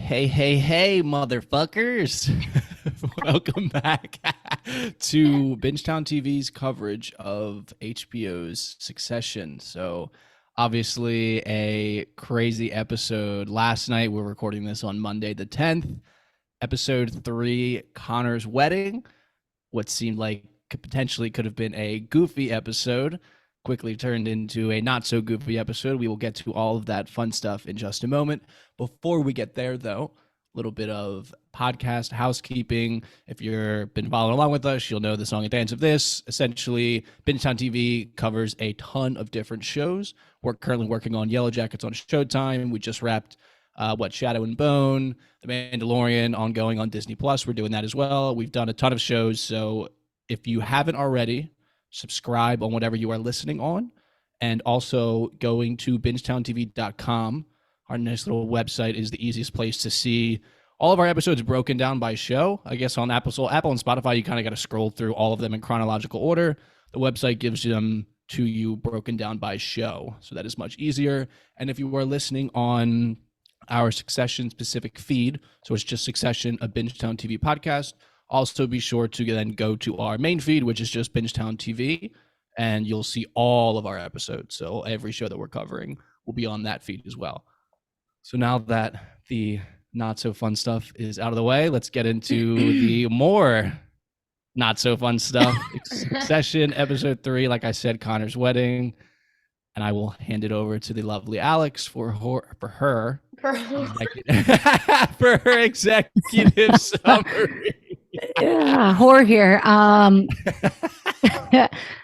Hey, hey, hey, motherfuckers. Welcome back to Bingetown TV's coverage of HBO's Succession. So, obviously, a crazy episode. Last night, we're recording this on Monday, the 10th. Episode 3, Connor's Wedding. What seemed like potentially could have been a goofy episode quickly turned into a not so goofy episode. We will get to all of that fun stuff in just a moment. Before we get there, though, a little bit of podcast housekeeping. If you've been following along with us, you'll know the song and dance of this. Essentially, Bingetown TV covers a ton of different shows. We're currently working on Yellow Jackets on Showtime. We just wrapped Shadow and Bone, The Mandalorian, ongoing on Disney Plus. We're doing that as well. We've done a ton of shows. So if you haven't already, subscribe on whatever you are listening on, and also going to bingetowntv.com. Our nice little website is the easiest place to see all of our episodes broken down by show. I guess on Apple and Spotify, you kind of got to scroll through all of them in chronological order. The website gives them to you broken down by show, so that is much easier. And if you are listening on our Succession specific feed, so it's just Succession, a Bingetown TV podcast, also be sure to then go to our main feed, which is just Bingetown TV, and you'll see all of our episodes. So every show that we're covering will be on that feed as well. So now that the not so fun stuff is out of the way, let's get into the more not so fun stuff. Succession episode 3, like I said, Connor's Wedding. And I will hand it over to the lovely Alex for her executive summary. Yeah, whore here.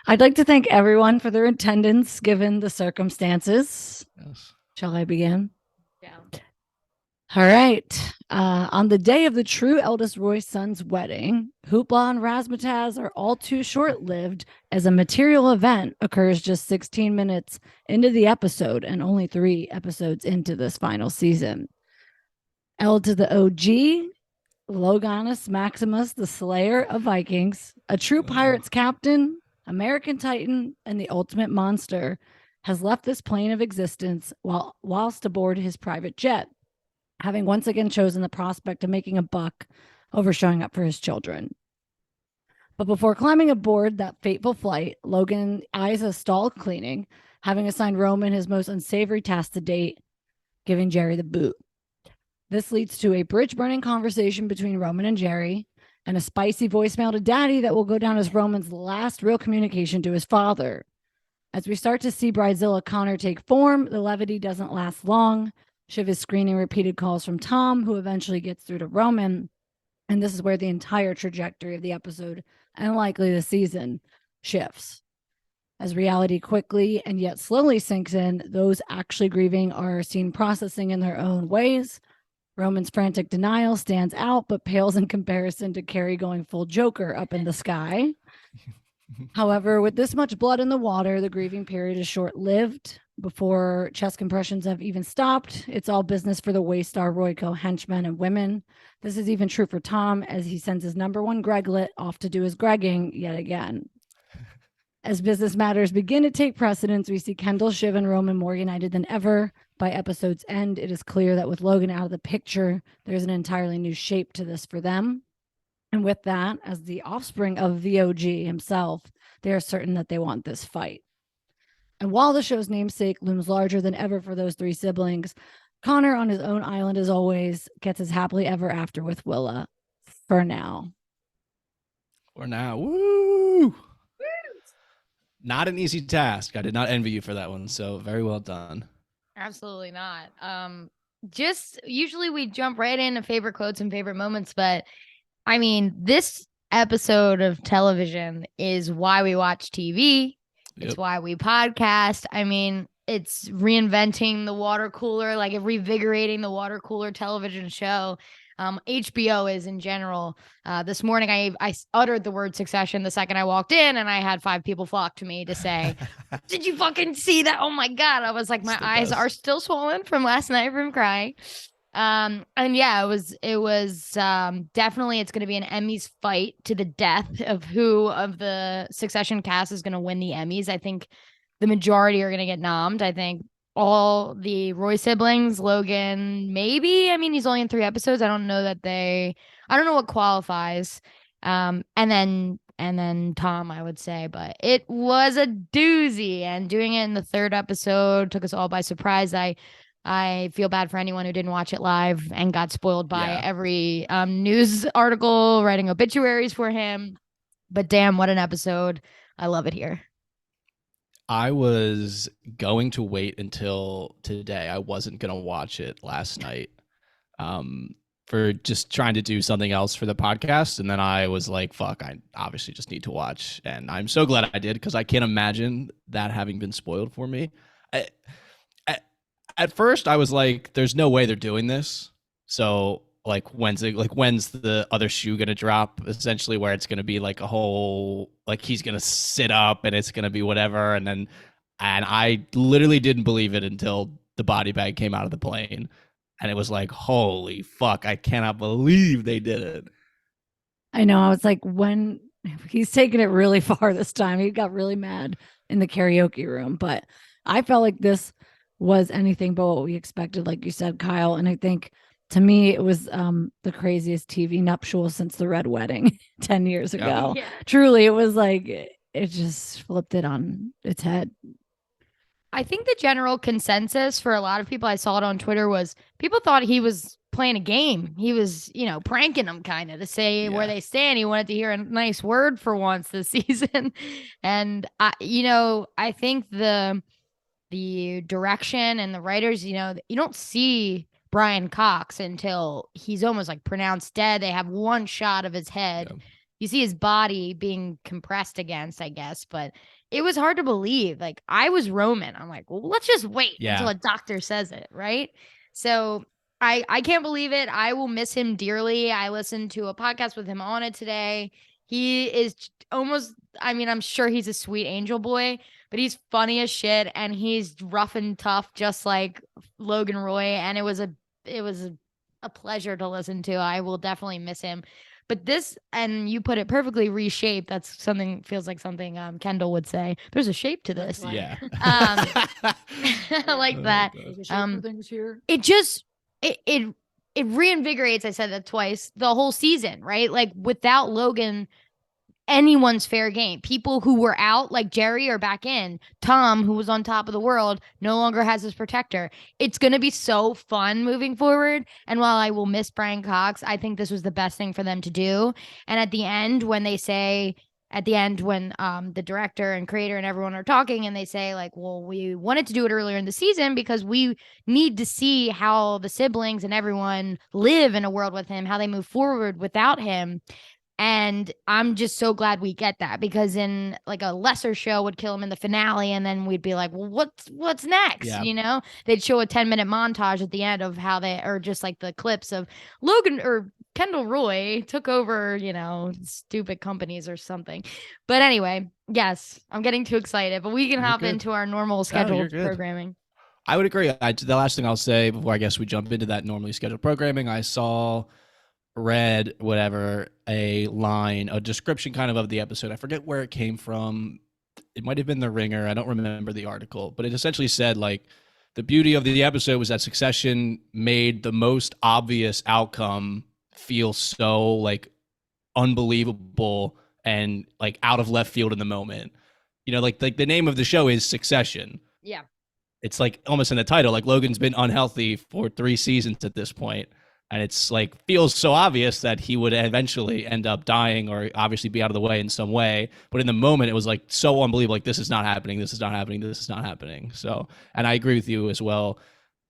I'd like to thank everyone for their attendance given the circumstances. Yes. Shall I begin? Yeah. All right. On the day of the true eldest Roy's son's wedding, Hoopla and Razzmatazz are all too short-lived, as a material event occurs just 16 minutes into the episode and only 3 episodes into this final season. L to the OG, Loganus Maximus, the Slayer of Vikings, a true pirate's captain, American Titan, and the ultimate monster, has left this plane of existence whilst aboard his private jet, having once again chosen the prospect of making a buck over showing up for his children. But before climbing aboard that fateful flight, Logan eyes a stall cleaning, having assigned Roman his most unsavory task to date, giving Jerry the boot. This leads to a bridge-burning conversation between Roman and Jerry, and a spicy voicemail to Daddy that will go down as Roman's last real communication to his father. As we start to see Bridezilla Connor take form, the levity doesn't last long. Shiv is screening repeated calls from Tom, who eventually gets through to Roman, and this is where the entire trajectory of the episode, and likely the season, shifts. As reality quickly and yet slowly sinks in, those actually grieving are seen processing in their own ways. Roman's frantic denial stands out, but pales in comparison to Carrie going full Joker up in the sky. However, with this much blood in the water, the grieving period is short-lived. Before chest compressions have even stopped, it's all business for the Waystar Royco henchmen and women. This is even true for Tom, as he sends his number one Greglet off to do his Gregging yet again. As business matters begin to take precedence, we see Kendall, Shiv, and Roman more united than ever. By episode's end, it is clear that with Logan out of the picture, there's an entirely new shape to this for them. And with that, as the offspring of VOG himself, they are certain that they want this fight. And while the show's namesake looms larger than ever for those 3 siblings, Connor, on his own island as always, gets his happily ever after with Willa. For now. For now. Woo! Not an easy task. I did not envy you for that one. So very well done. Absolutely not. Just usually we jump right into favorite quotes and favorite moments, but I mean, this episode of television is why we watch TV. It's why we podcast. I mean, it's reinventing the water cooler, like revigorating the water cooler television show. HBO is in general. This morning, I uttered the word Succession the second I walked in, and I had 5 people flock to me to say, "Did you fucking see that? Oh my God!" I was like, my eyes are still swollen from last night from crying. And yeah, it was definitely, it's going to be an Emmys fight to the death of who of the Succession cast is going to win the Emmys. I think the majority are going to get nommed. I think all the Roy siblings, Logan, maybe. I mean, he's only in 3 episodes. I don't know what qualifies. And then Tom, I would say, but it was a doozy, and doing it in the 3rd episode took us all by surprise. I feel bad for anyone who didn't watch it live and got spoiled by every news article writing obituaries for him. But damn, what an episode. I love it here. I was going to wait until today. I wasn't going to watch it last night for just trying to do something else for the podcast. And then I was like, fuck, I obviously just need to watch. And I'm so glad I did, because I can't imagine that having been spoiled for me. At first, I was like, there's no way they're doing this. So like when's the other shoe gonna drop, essentially, where it's gonna be like a whole, like he's gonna sit up and it's gonna be whatever, and I literally didn't believe it until the body bag came out of the plane, and it was like, holy fuck, I cannot believe they did it. I know. I was like, when he's taking it really far this time. He got really mad in the karaoke room, but I felt like this was anything but what we expected, like you said, Kyle. And I think, to me, it was the craziest TV nuptial since the Red Wedding 10 years ago. Yeah. Truly, it was like, it just flipped it on its head. I think the general consensus for a lot of people, I saw it on Twitter, was people thought he was playing a game. He was, pranking them kind of to say where they stand. He wanted to hear a nice word for once this season. And, I think the direction and the writers, you don't see Brian Cox until he's almost like pronounced dead. They have one shot of his head. Yeah. You see his body being compressed against, I guess, but it was hard to believe. Like, I was Roman. I'm like, well, let's just wait until a doctor says it, right? So I can't believe it. I will miss him dearly. I listened to a podcast with him on it today. He is almost, I'm sure he's a sweet angel boy, but he's funny as shit, and he's rough and tough, just like Logan Roy. And it was a pleasure to listen to. I will definitely miss him. But this, and you put it perfectly, reshaped. That's feels like something Kendall would say. There's a shape to this. Yeah. I like that. Things here. It reinvigorates, I said that twice, the whole season, right? Like, without Logan, anyone's fair game. People who were out, like Jerry, are back in. Tom, who was on top of the world, no longer has his protector. It's going to be so fun moving forward. And while I will miss Brian Cox, I think this was the best thing for them to do. And at the end, when the director and creator and everyone are talking, and they say, like, well, we wanted to do it earlier in the season because we need to see how the siblings and everyone live in a world with him, how they move forward without him. And I'm just so glad we get that, because in like a lesser show would kill him in the finale, and then we'd be like, well, what's next? Yeah. They'd show a 10-minute montage at the end of how they, or just like the clips of Logan or Kendall Roy took over, stupid companies or something. But anyway, yes, I'm getting too excited, but we can hop into our normal scheduled programming. I would agree. The last thing I'll say before I guess we jump into that normally scheduled programming, I read a description kind of the episode. I forget where it came from. It might have been The Ringer. I don't remember the article, but it essentially said, like, the beauty of the episode was that Succession made the most obvious outcome feel so like unbelievable and like out of left field in the moment. Like the name of the show is Succession. Yeah. It's like almost in the title, like Logan's been unhealthy for 3 seasons at this point. And it's like, feels so obvious that he would eventually end up dying or obviously be out of the way in some way. But in the moment, it was like so unbelievable. Like, this is not happening. This is not happening. This is not happening. So, and I agree with you as well,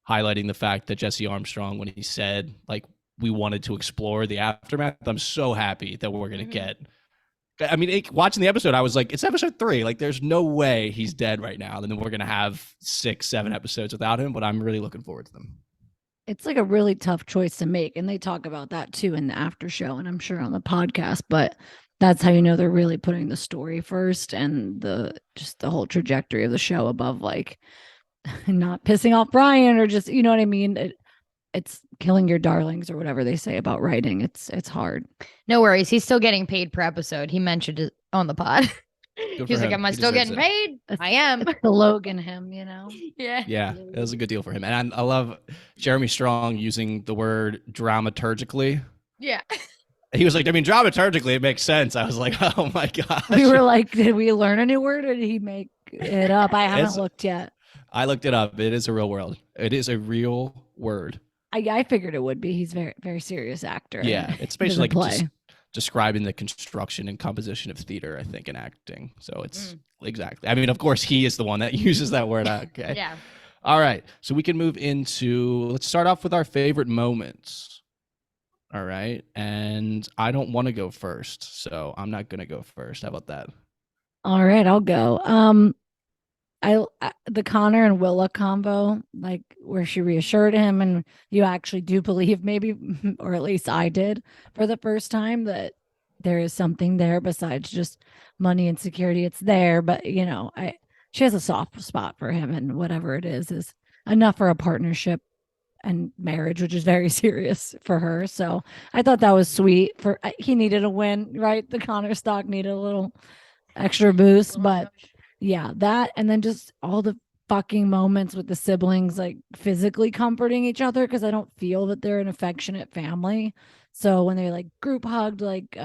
highlighting the fact that Jesse Armstrong, when he said, like, we wanted to explore the aftermath, I'm so happy that we're going to get. I mean, watching the episode, I was like, it's episode 3. Like, there's no way he's dead right now. And then we're going to have 6, 7 episodes without him. But I'm really looking forward to them. It's like a really tough choice to make. And they talk about that too in the after show, and I'm sure on the podcast, but that's how they're really putting the story first and the whole trajectory of the show above, like, not pissing off Brian or just, you know what I mean? It's killing your darlings or whatever they say about writing. It's hard. No worries. He's still getting paid per episode. He mentioned it on the pod. Good He's for like, him. "Am I He still deserves getting it. paid? I am." The Logan him, you know. Yeah. Yeah, it was a good deal for him. And I love Jeremy Strong using the word dramaturgically. Yeah. He was like, I mean, dramaturgically, it makes sense. I was like, oh my gosh. We were like, did we learn a new word or did he make it up? I haven't It's- looked yet. I looked it up. It is a real world. It is a real word. I figured it would be. He's very very serious actor. Yeah, it's He doesn't basically like play. describing the construction and composition of theater, I think, and acting. So it's exactly. I mean, of course, he is the one that uses that word. Okay. Yeah. All right. So we can move into, let's start off with our favorite moments. All right. And I don't want to go first. So I'm not going to go first. How about that? All right, I'll go. The Connor and Willa combo, like where she reassured him, and you actually do believe, maybe, or at least I did, for the first time, that there is something there besides just money and security. It's there, but she has a soft spot for him, and whatever it is enough for a partnership and marriage, which is very serious for her. So I thought that was sweet. He needed a win, right? The Connor stock needed a little extra boost, but yeah, that, and then just all the fucking moments with the siblings like physically comforting each other, because I don't feel that they're an affectionate family. So when they like group hugged, like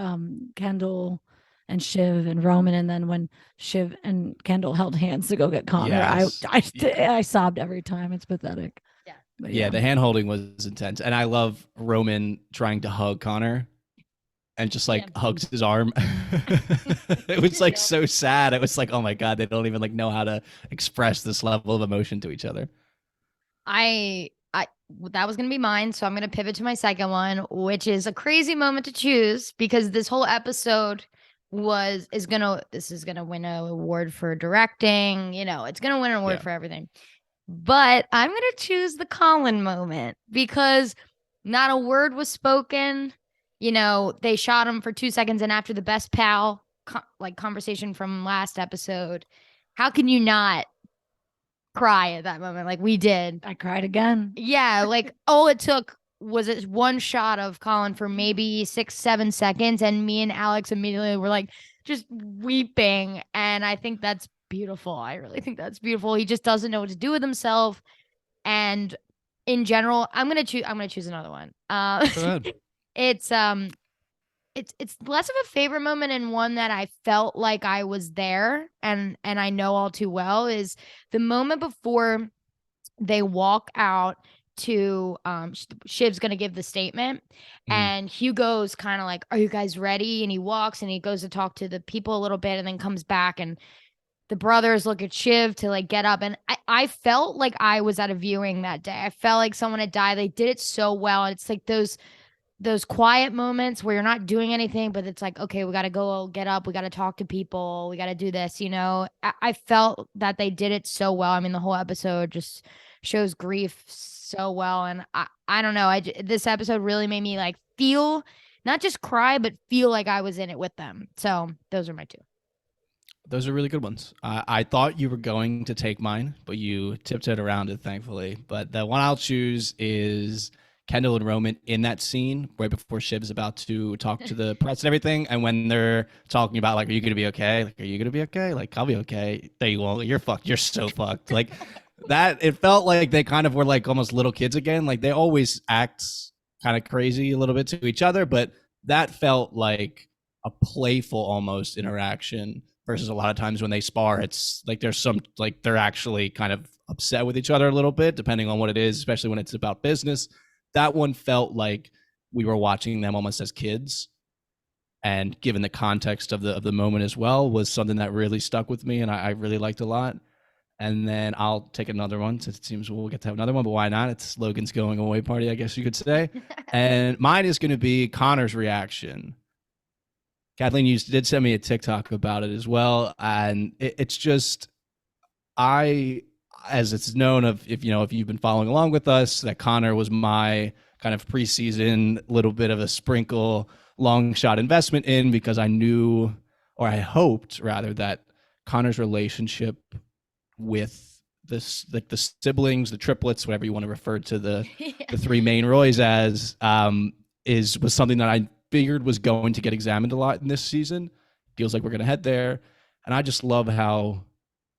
Kendall and Shiv and Roman, and then when Shiv and Kendall held hands to go get Connor, Yes. I sobbed every time. It's pathetic. Yeah. But Yeah, the hand holding was intense. And I love Roman trying to hug Connor and just like hugs his arm. It was like so sad. It was like, oh my God, they don't even like know how to express this level of emotion to each other. That was gonna be mine, so I'm gonna pivot to my second one, which is a crazy moment to choose because this whole episode this is gonna win an award for directing. It's gonna win an award for everything. But I'm gonna choose the Colin moment because not a word was spoken. They shot him for 2 seconds, and after the best pal conversation from last episode, how can you not cry at that moment like we did? I cried again. Yeah, like all it took was it one shot of Colin for maybe 6-7 seconds, and me and Alex immediately were like just weeping, and I think that's beautiful. I really think that's beautiful. He just doesn't know what to do with himself, and in general, I'm gonna choose another one. Go ahead. It's less of a favorite moment and one that I felt like I was there and I know all too well is the moment before they walk out to Shiv's gonna give the statement and Hugo's kind of like, are you guys ready? And he walks and he goes to talk to the people a little bit and then comes back, and the brothers look at Shiv to like get up, and I felt like I was at a viewing that day. I felt like someone had died. They did it so well. And it's like those quiet moments where you're not doing anything, but it's like, okay, we got to go get up. We got to talk to people. We got to do this. I felt that they did it so well. I mean, the whole episode just shows grief so well. And I don't know. This episode really made me like feel, not just cry, but feel like I was in it with them. So those are my two. Those are really good ones. I thought you were going to take mine, but you tiptoed around it, thankfully. But the one I'll choose is Kendall and Roman in that scene right before Shiv is about to talk to the press and everything. And when they're talking about, like, are you going to be okay? Like, are you going to be okay? Like, I'll be okay. There you go. You're fucked. You're so fucked. Like that, it felt like they kind of were like almost little kids again. Like they always act kind of crazy a little bit to each other, but that felt like a playful almost interaction versus a lot of times when they spar, it's like there's some, like they're actually kind of upset with each other a little bit, depending on what it is, especially when it's about business. That one felt like we were watching them almost as kids, and given the context of the moment as well, was something that really stuck with me and I really liked a lot. And then I'll take another one since it seems we'll get to have another one, but why not? It's Logan's going away party, I guess you could say. And mine is going to be Connor's reaction. Kathleen, you did send me a TikTok about it as well, and it's just, as it's known if you've been following along with us, that Connor was my kind of preseason little bit of a sprinkle long shot investment in, because I knew, or I hoped rather, that Connor's relationship with this, like the siblings, the triplets, whatever you want to refer to the three main Roys as, was something that I figured was going to get examined a lot in this season. Feels like we're going to head there. And I just love how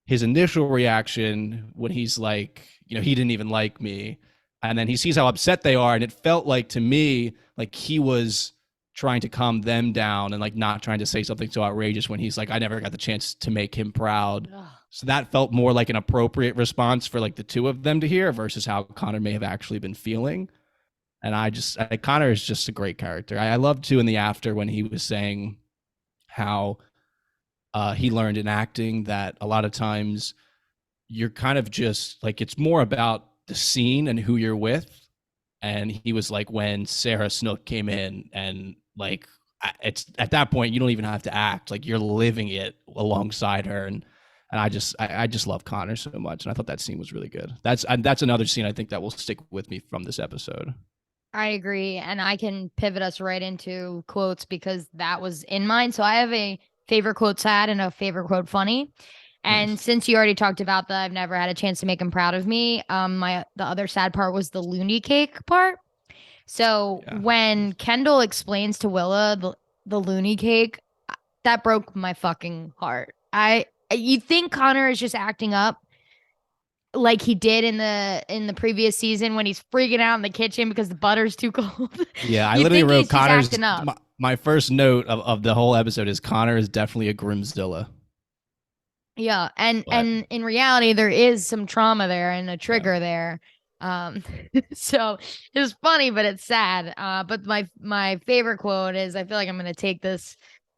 his initial reaction when he's like, he didn't even like me. And then he sees how upset they are. And it felt like to me, like he was trying to calm them down and like not trying to say something so outrageous when he's like, I never got the chance to make him proud. Ugh. So that felt more like an appropriate response for like the two of them to hear versus how Connor may have actually been feeling. And Connor is just a great character. I loved too in the after when he was saying how he learned in acting that a lot of times you're kind of just like, it's more about the scene and who you're with. And he was like, when Sarah Snook came in and like, it's at that point, you don't even have to act, like you're living it alongside her. And I just love Connor so much. And I thought that scene was really good. That's another scene I think that will stick with me from this episode. I agree. And I can pivot us right into quotes because that was in mine. So I have a favorite quote sad and a favorite quote funny. And Nice. since you already talked about that, I've never had a chance to make him proud of me. The other sad part was the loony cake part. So Yeah. when Kendall explains to Willa the loony cake, that broke my fucking heart. You think Connor is just acting up like he did in the previous season when he's freaking out in the kitchen because the butter's too cold. Yeah, I You literally think he's wrote just Connor's. acting up. My first note of the whole episode is Connor is definitely a Grimzilla. Yeah, and But- in reality, there is some trauma there and a trigger there. So it was funny, but it's sad. But my favorite quote is, I feel like I'm gonna take this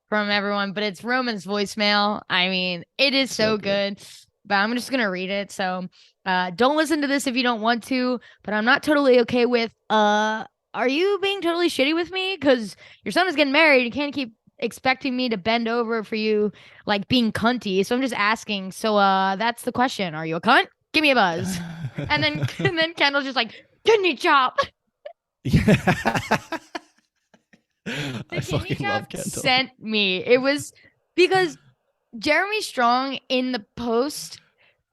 from everyone, but it's Roman's voicemail. I mean, it is so good. But I'm just gonna read it. So, don't listen to this if you don't want to. But I'm not totally okay with. Are you being totally shitty with me? Because your son is getting married. You can't keep expecting me to bend over for you, like being cunty. So I'm just asking. So, that's the question. Are you a cunt? Give me a buzz. And then Kendall's just like, kidney chop. Yeah. The I fucking kidney love chop Kendall. sent me. It was because Jeremy Strong in the post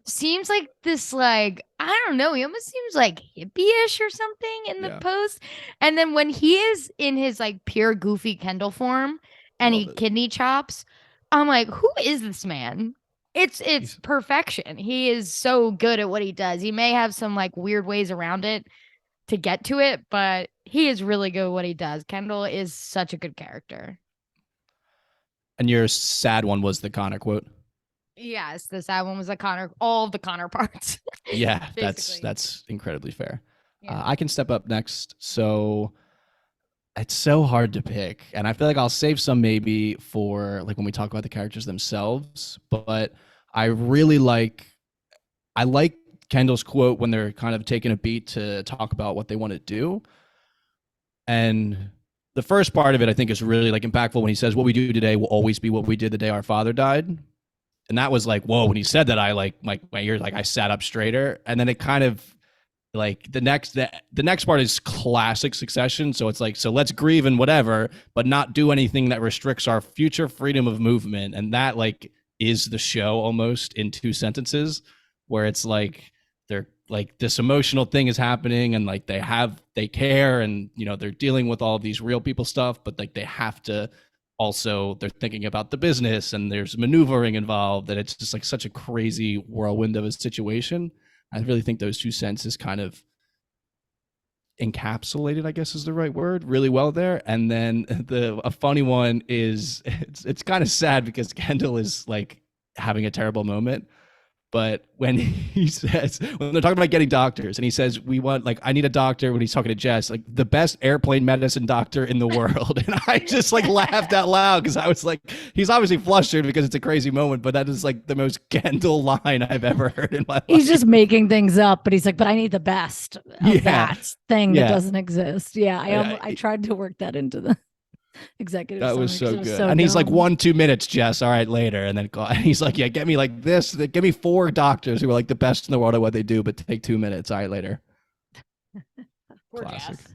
seems like this, like, I don't know, he almost seems like hippie-ish or something in the Yeah. post. And then when he is in his like pure goofy Kendall form and he Love it. kidney chops, I'm like, who is this man? It's He's- perfection. He is so good at what he does. He may have some like weird ways around it to get to it, but he is really good at what he does. Kendall is such a good character. And your sad one was the Connor quote. Yes, the sad one was all of the Connor parts. Yeah, Basically. that's incredibly fair. Yeah. I can step up next. So it's so hard to pick, and I feel like I'll save some maybe for like when we talk about the characters themselves. But I really like Kendall's quote when they're kind of taking a beat to talk about what they want to do. And the first part of it, I think, is really like impactful when he says, "What we do today will always be what we did the day our father died." And that was like, whoa, when he said that, I like my ears, like I sat up straighter. And then it kind of like the next part is classic Succession. So it's like, so let's grieve and whatever, but not do anything that restricts our future freedom of movement. And that like is the show almost in two sentences, where it's like they're like this emotional thing is happening and like they care and they're dealing with all of these real people stuff, but like they have to also, they're thinking about the business and there's maneuvering involved, that it's just like such a crazy whirlwind of a situation. I really think those two sentences kind of encapsulated, I guess is the right word, really well there. And then a funny one is it's kind of sad because Kendall is like having a terrible moment. But when he says, when they're talking about getting doctors and he says, we want, like, I need a doctor, when he's talking to Jess, like the best airplane medicine doctor in the world. And I just like laughed out loud because I was like, he's obviously flustered because it's a crazy moment, but that is like the most Kendall line I've ever heard in my life. He's just making things up, but he's like, but I need the best of Yeah. that thing Yeah. that doesn't exist. Yeah, Yeah, I tried to work that into the executive. That was summary so 'cause it good. so And he's like, dumb. 1-2 minutes, Jess. All right, later. And then and he's like, yeah, get me like this. Get me 4 doctors who are like the best in the world at what they do, but take 2 minutes. All right, later. Poor Classic. Jess.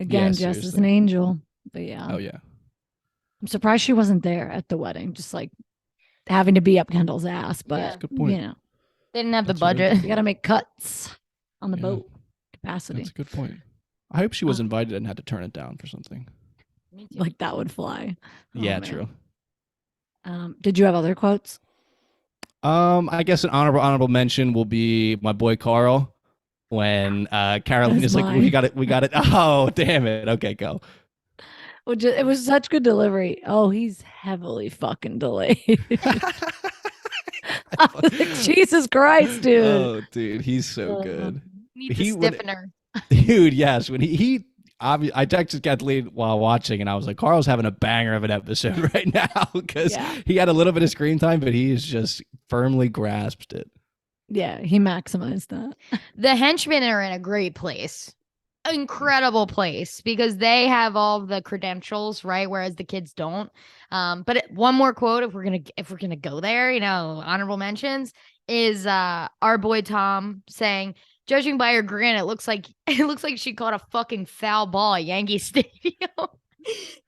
Again, Yeah, Jess is an seriously. angel. But yeah, Oh, yeah. I'm surprised she wasn't there at the wedding, just like having to be up Kendall's ass. But Yeah. Good point. They didn't have That's the a really budget. you got to make cuts on the Yeah. boat capacity. That's a good point. I hope she was Uh, invited and had to turn it down for something. Me too. Like that would fly. Oh, Yeah, man. true. Did you have other quotes? I guess an honorable mention will be my boy Carl. When Caroline That's is like, mine. we got it. Oh, damn it. Okay, go. It was such good delivery. Oh, he's heavily fucking delayed. I was like, Jesus Christ, dude. Oh, dude, he's so Uh, good. Needs a He when stiffener. dude, yes, when I texted Kathleen while watching, and I was like, Carl's having a banger of an episode right now because Yeah. he had a little bit of screen time, but he's just firmly grasped it. Yeah, he maximized that. The henchmen are in a great place. Incredible place because they have all the credentials, right? Whereas the kids don't. One more quote, if we're gonna go there, honorable mentions is our boy Tom saying, "Judging by her grin, it looks like she caught a fucking foul ball at Yankee Stadium."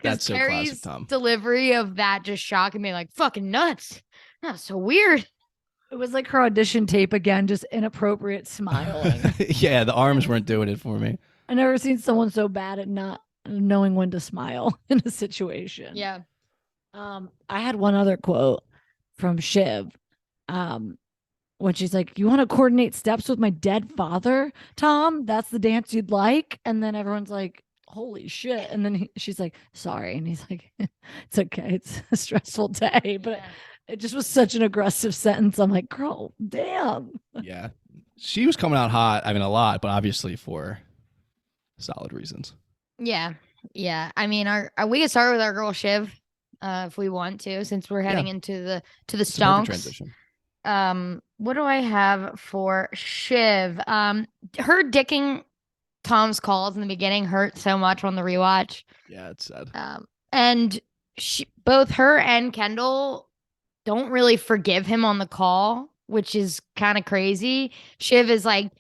That's so classic, Terry's Tom. delivery of that just shocking me, like fucking nuts. That's so weird. It was like her audition tape again, just inappropriate smiling. Yeah, the arms weren't doing it for me. I never seen someone so bad at not knowing when to smile in a situation. Yeah. I had one other quote from Shiv. When she's like, "You want to coordinate steps with my dead father, Tom? That's the dance you'd like?" And then everyone's like, "Holy shit." And then she's like, "Sorry." And he's like, "It's okay. It's a stressful day." But it just was such an aggressive sentence. I'm like, girl, damn. Yeah, she was coming out hot. I mean, a lot, but obviously for solid reasons. Yeah. Yeah. I mean, we can start with our girl Shiv, if we want to, since we're heading into the It's a perfect stonks. transition. What do I have for Shiv? Her dicking Tom's calls in the beginning hurt so much on the rewatch. Yeah, it's sad. And both her and Kendall don't really forgive him on the call, which is kind of crazy. Shiv is like,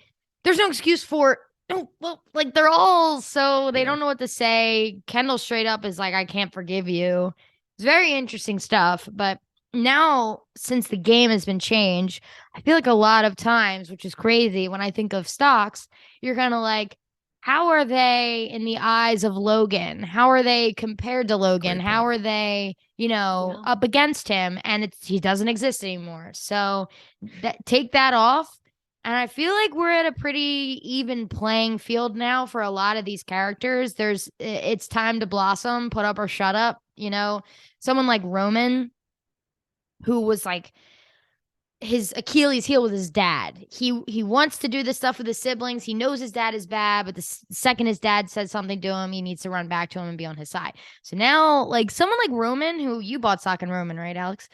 "There's no excuse for." No, well, like they're all so they don't know what to say. Kendall straight up is like, "I can't forgive you." It's very interesting stuff. But now, since the game has been changed, I feel like a lot of times, which is crazy, when I think of stocks, you're kind of like, how are they in the eyes of Logan? How are they compared to Logan? Great How point. are they, Yeah. up against him? And he doesn't exist anymore. So take that off. And I feel like we're at a pretty even playing field now for a lot of these characters. It's time to blossom, put up or shut up. Someone like Roman, who was like his Achilles heel with his dad. He wants to do this stuff with his siblings. He knows his dad is bad, but the second his dad says something to him, he needs to run back to him and be on his side. So now, like someone like Roman, who you bought stock in Roman, right, Alex?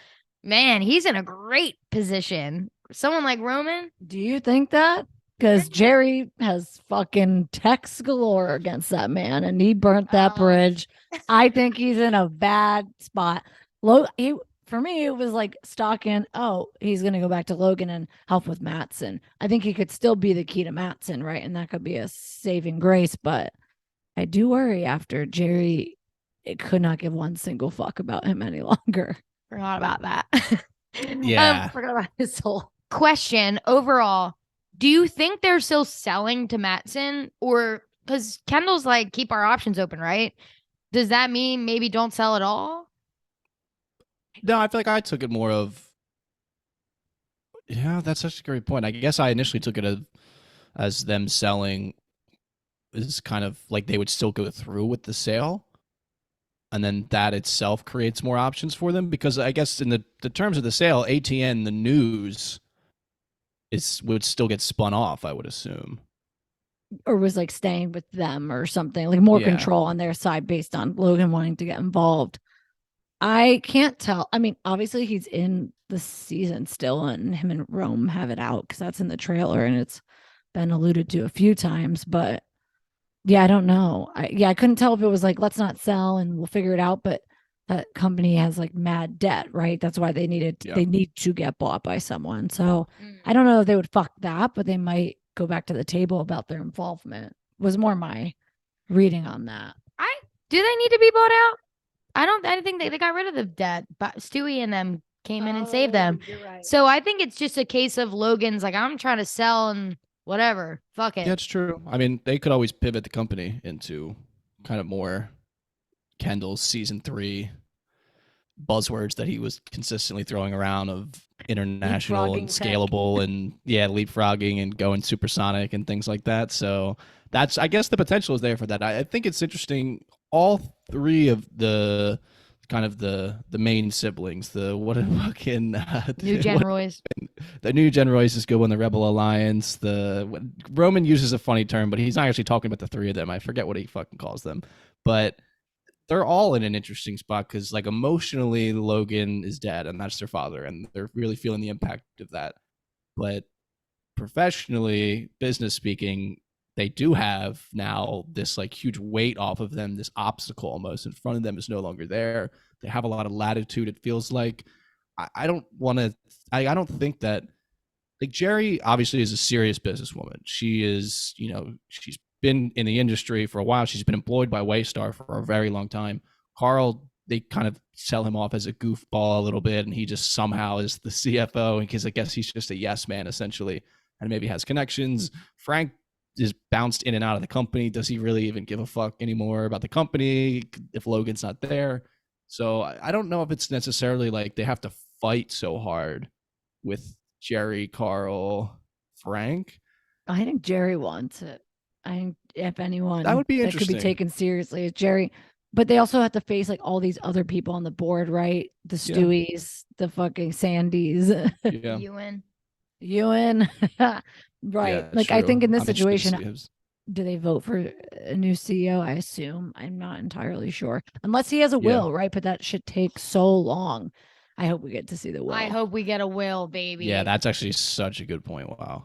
Man, he's in a great position. Someone like Roman. Do you think that? Because Jerry has fucking texts galore against that man, and he burnt that bridge. I think he's in a bad spot. For me, it was like stalking. Oh, he's gonna go back to Logan and help with Matson. I think he could still be the key to Matson, right? And that could be a saving grace. But I do worry after Jerry, it could not give one single fuck about him any longer. Forgot about that. Yeah. Forgot about his whole question overall. Do you think they're still selling to Matson, or because Kendall's like, keep our options open, right? Does that mean maybe don't sell at all? No, I feel like I took it more of. Yeah, that's such a great point. I guess I initially took it as them selling is kind of like they would still go through with the sale. And then that itself creates more options for them because I guess in the terms of the sale, ATN, the news, would still get spun off, I would assume. or was like staying with them or something, like more Yeah. control on their side based on Logan wanting to get involved. I can't tell. I mean, obviously he's in the season still, and him and Rome have it out because that's in the trailer and it's been alluded to a few times. But yeah, I don't know. I couldn't tell if it was like, let's not sell and we'll figure it out. But that company has like mad debt, right? That's why they need to get bought by someone. So I don't know if they would fuck that, but they might go back to the table about their involvement. Was more my reading on that. Do they need to be bought out? I think they got rid of the debt, but Stewie and them came in and saved them. You're right. So I think it's just a case of Logan's like, I'm trying to sell and whatever. Fuck it. Yeah, it's true. I mean, they could always pivot the company into kind of more Kendall's season 3 buzzwords that he was consistently throwing around of international and Leapfrogging tech. scalable and leapfrogging and going supersonic and things like that. So that's, I guess the potential is there for that. I think it's interesting. All three of the kind of the main siblings, the what a fucking New Gen Royce. the New Gen Royce is good one, the Rebel Alliance. Roman uses a funny term, but he's not actually talking about the three of them. I forget what he fucking calls them, but they're all in an interesting spot because, like, emotionally, Logan is dead, and that's their father, and they're really feeling the impact of that. But professionally, business speaking, they do have now this like huge weight off of them. This obstacle almost in front of them is no longer there. They have a lot of latitude. It feels like I don't want to. I don't think that, like, Jerry obviously is a serious businesswoman. She is, she's been in the industry for a while. She's been employed by Waystar for a very long time. Carl, they kind of sell him off as a goofball a little bit, and he just somehow is the CFO because I guess he's just a yes man essentially, and maybe has connections. Frank is bounced in and out of the company. Does he really even give a fuck anymore about the company if Logan's not there? So I don't know if it's necessarily like they have to fight so hard with Jerry, Carl, Frank. I think Jerry wants it. I think if anyone That would be that could be interesting. taken seriously is Jerry. But they also have to face like all these other people on the board, right? The Yeah. Stewies, the fucking Sandys, Yeah. Ewan. Ewan. Right. Yeah, like I true. think in this I'm interested to situation, see his- do they vote for a new CEO? I assume. I'm not entirely sure. Unless he has a Yeah. will, right? But that should take so long. I hope we get to see the will. I hope we get a will, baby. Yeah, that's actually such a good point. Wow.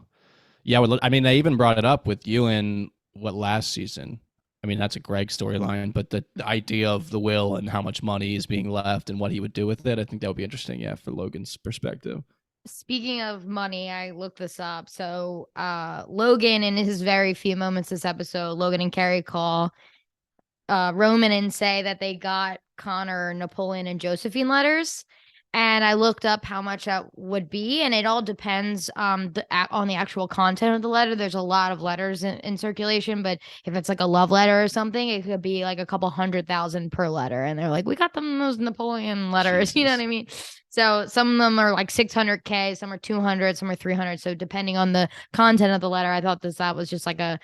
Yeah, I mean, they even brought it up with Ewan last season. I mean, that's a Greg storyline, but the idea of the will and how much money is being left and what he would do with it, I think that would be interesting. Yeah, for Logan's perspective. Speaking of money, I looked this up. So Logan, in his very few moments this episode, Logan and Carrie call Roman and say that they got Connor, Napoleon, and Josephine letters. And I looked up how much that would be, and it all depends on the actual content of the letter. There's a lot of letters in circulation, but if it's like a love letter or something, it could be like a couple 100,000 per letter. And they're like, we got them those Napoleon letters, you know what I mean? So some of them are like 600K, some are 200, some are 300. So depending on the content of the letter, I thought that was just like a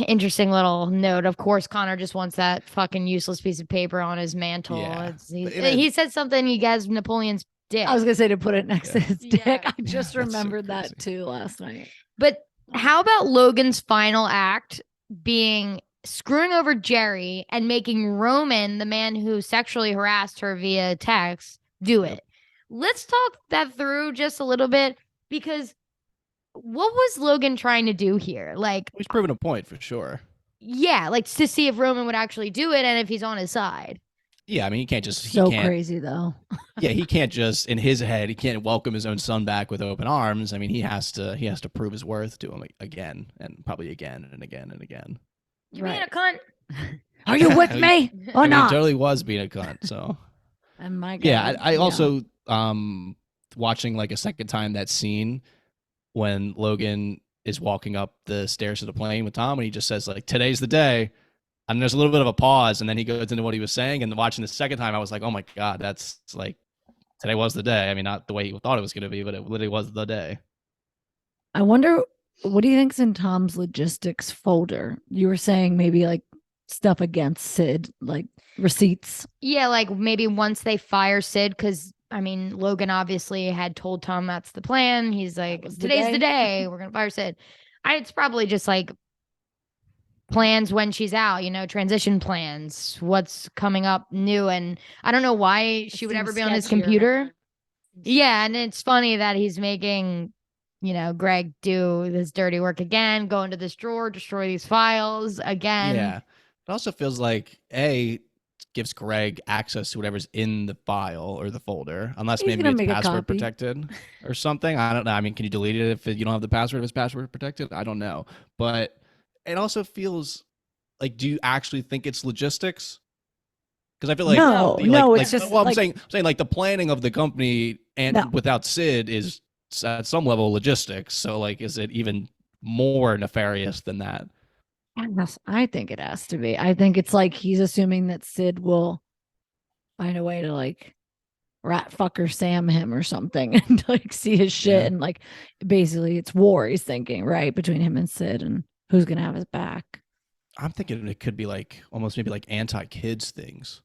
interesting little note. Of course, Connor just wants that fucking useless piece of paper on his mantle. Yeah. He said something. He has Napoleon's dick. I was gonna say to put it next to his dick. Yeah. I just that's so remembered that crazy. too last night. But how about Logan's final act being screwing over Jerry and making Roman, the man who sexually harassed her via text, do it? Let's talk that through just a little bit, because what was Logan trying to do here? Like, He's proven a point for sure. yeah, like to see if Roman would actually do it and if he's on his side. Yeah, I mean, he can't just So crazy though. Yeah, he can't just in his head. He can't welcome his own son back with open arms. I mean, he has to prove his worth to him again and probably again and again and again. You being a Right. cunt. Are you with me or I mean, not? he totally was being a cunt. So And my yeah, God, I also watching like a second time that scene when Logan is walking up the stairs to the plane with Tom, and he just says like, "Today's the day," and there's a little bit of a pause, and then he goes into what he was saying. And watching the second time, I was like, "Oh my God, that's like today was the day." I mean, not the way you thought it was going to be, but it literally was the day. I wonder, what do you think's in Tom's logistics folder? You were saying maybe like stuff against Sid, like receipts. Yeah, like maybe once they fire Sid, because I mean, Logan obviously had told Tom that's the plan. He's like, was the today's the day." day. We're going to fire Sid. It's probably just like plans when she's out, transition plans, what's coming up new. And I don't know why she would ever be on his computer. Yeah, and it's funny that he's making, Greg do this dirty work again, go into this drawer, destroy these files again. Yeah, it also feels like gives Greg access to whatever's in the file or the folder, unless He's maybe gonna it's make a password copy. protected or something. I don't know. I mean, can you delete it if you don't have the password? If it's password protected, I don't know. But it also feels like, do you actually think it's logistics? Because I feel like No, it's just well, I'm like- saying like the planning of the company and No. without Sid is at some level logistics. So like, is it even more nefarious than that? I think it has to be. I think it's like he's assuming that Sid will find a way to like rat fucker Sam him or something and like see his shit. Yeah. And like basically it's war, he's thinking, right? Between him and Sid and who's gonna have his back. I'm thinking it could be like almost maybe like anti-kids things.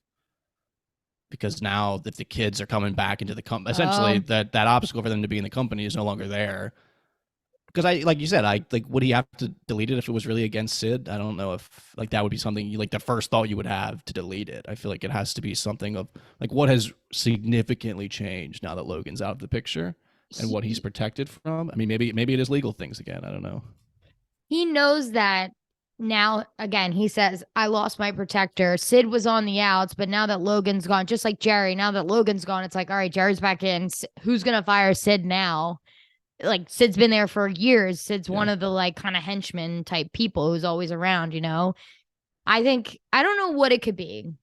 Because now if the kids are coming back into the company, essentially that obstacle for them to be in the company is no longer there. Because I, like you said, I like, would he have to delete it if it was really against Sid? I don't know if like that would be something you, like the first thought you would have to delete it. I feel like it has to be something of like what has significantly changed now that Logan's out of the picture and what he's protected from. I mean, maybe it is legal things again. I don't know. He knows that now. Again, he says, I lost my protector. Sid was on the outs, but now that Logan's gone, just like Jerry, now that Logan's gone, it's like, all right, Jerry's back in. Who's going to fire Sid now? Like Sid's been there for years. Sid's one of the like kind of henchman type people who's always around, you know. I don't know what it could be.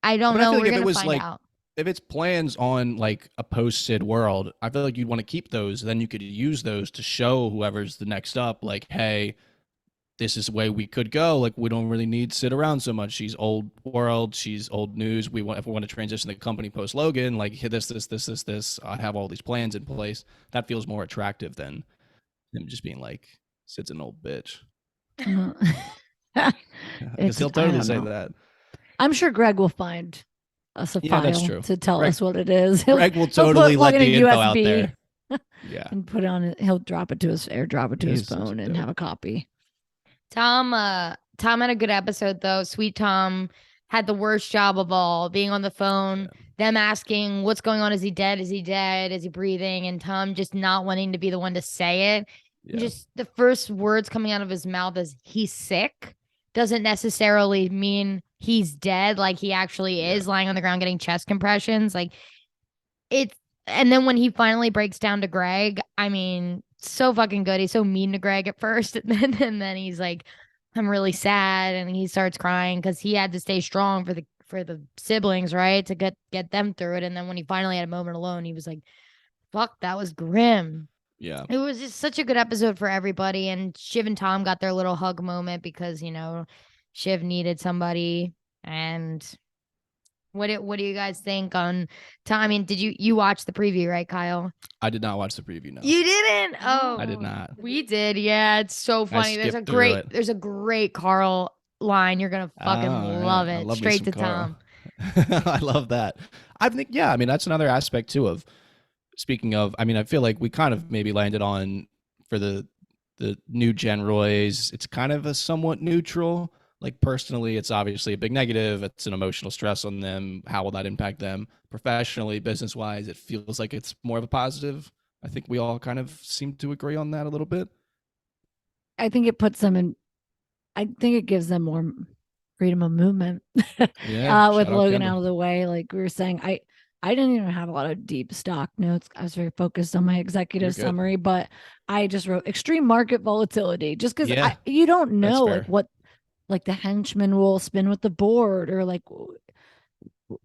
I don't know. We're gonna find out. If it's plans on like a post Sid world, I feel like you'd want to keep those. Then you could use those to show whoever's the next up, like, hey, this is the way we could go. Like, we don't really need Sid around so much. She's old world. She's old news. If we want to transition the company post Logan, like hit this. I have all these plans in place. That feels more attractive than him just being like, Sid's an old bitch. Because he'll totally say that. I'm sure Greg will find us a file to tell us what it is. Greg will totally let the info out there. Yeah. And put it on. He'll drop it to his phone and have a copy. Tom had a good episode though. Sweet Tom had the worst job of all, being on the phone, them asking what's going on. Is he dead? Is he dead? Is he breathing? And Tom just not wanting to be the one to say it. Yeah. Just the first words coming out of his mouth is he's sick. Doesn't necessarily mean he's dead. Like he actually is lying on the ground getting chest compressions. Like it's, and then when he finally breaks down to Greg, I mean, so fucking good. He's so mean to Greg at first, and then he's like, I'm really sad, and he starts crying because he had to stay strong for the siblings, right, to get them through it. And then when he finally had a moment alone, he was like, fuck, that was grim. Yeah, it was just such a good episode for everybody. And Shiv and Tom got their little hug moment because, you know, Shiv needed somebody. And what do you guys think on Tom? I mean, did you watch the preview, right, Kyle? I did not watch the preview. No, you didn't. Oh, I did not. We did. Yeah, it's so funny. There's a great Carl line. You're gonna fucking love it. Straight to Carl. Tom. I love that. I think, yeah. I mean, that's another aspect too of. Speaking of, I mean, I feel like we kind of maybe landed on for the new Gen Roys. It's kind of a somewhat neutral. Like personally, it's obviously a big negative. It's an emotional stress on them. How will that impact them professionally, business wise? It feels like it's more of a positive. I think we all kind of seem to agree on that a little bit. I think it puts them in. I think it gives them more freedom of movement. With Logan out of the way, like we were saying, I didn't even have a lot of deep stock notes. I was very focused on my executive summary, but I just wrote extreme market volatility just because you don't know like what, like the henchman will spin with the board, or like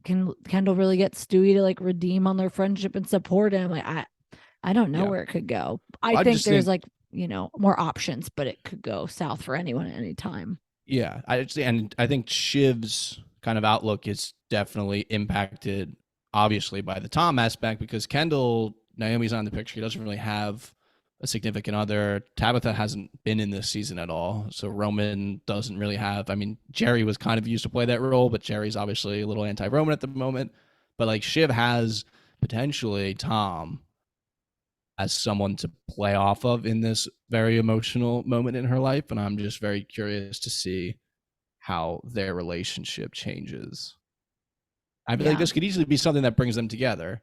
can Kendall really get Stewie to like redeem on their friendship and support him? Like I don't know where it could go. I think there's like, you know, more options, but it could go south for anyone at any time. Yeah, I think Shiv's kind of outlook is definitely impacted, obviously, by the Tom aspect, because Kendall, Naomi's not in the picture. He doesn't really have a significant other. Tabitha hasn't been in this season at all. So Roman doesn't really have, I mean, Jerry was kind of used to play that role, but Jerry's obviously a little anti-Roman at the moment. But like Shiv has potentially Tom as someone to play off of in this very emotional moment in her life. And I'm just very curious to see how their relationship changes. I feel like this could easily be something that brings them together.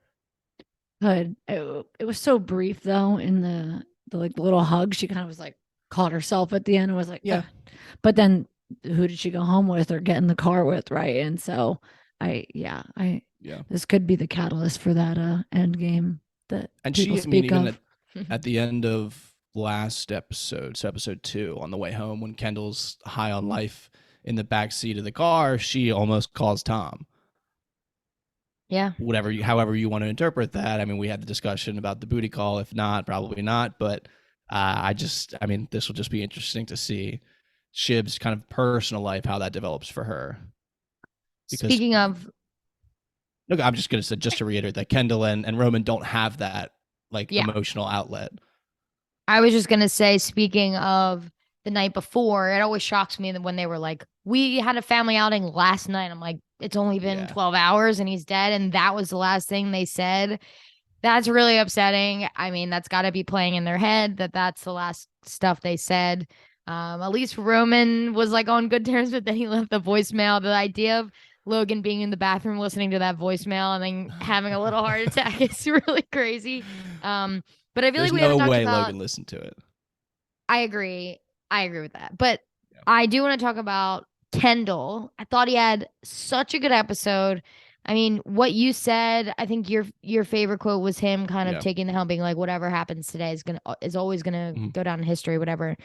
Good. It was so brief though. In the like the little hug, she kind of was like caught herself at the end and was like, yeah. But then who did she go home with or get in the car with, right? And so this could be the catalyst for that end game that people speak of. At the end of last episode, so episode 2, on the way home, when Kendall's high on life in the back seat of the car, she almost calls Tom. Yeah. However you want to interpret that. I mean, we had the discussion about the booty call. If not, probably not. But this will just be interesting to see Shiv's kind of personal life, how that develops for her. Speaking of, Look, I'm just gonna say, just to reiterate, that Kendall and Roman don't have that like Yeah. emotional outlet. I was just gonna say, speaking of the night before, it always shocks me that when they were like, "We had a family outing last night." I'm like, "It's only been Yeah. 12 hours and he's dead," and that was the last thing they said. That's really upsetting. I mean, that's got to be playing in their head that that's the last stuff they said. At least Roman was like on good terms, but then he left the voicemail. The idea of Logan being in the bathroom listening to that voicemail and then having a little heart attack is really crazy. But I feel There's like we haven't no talked way about. Logan listened to it. I agree. I agree with that. But Yeah. I do want to talk about Kendall. I thought he had such a good episode. I mean, what you said, I think your favorite quote was him kind of Yeah. taking the helm, being like, whatever happens today is always gonna Mhm. go down in history, whatever.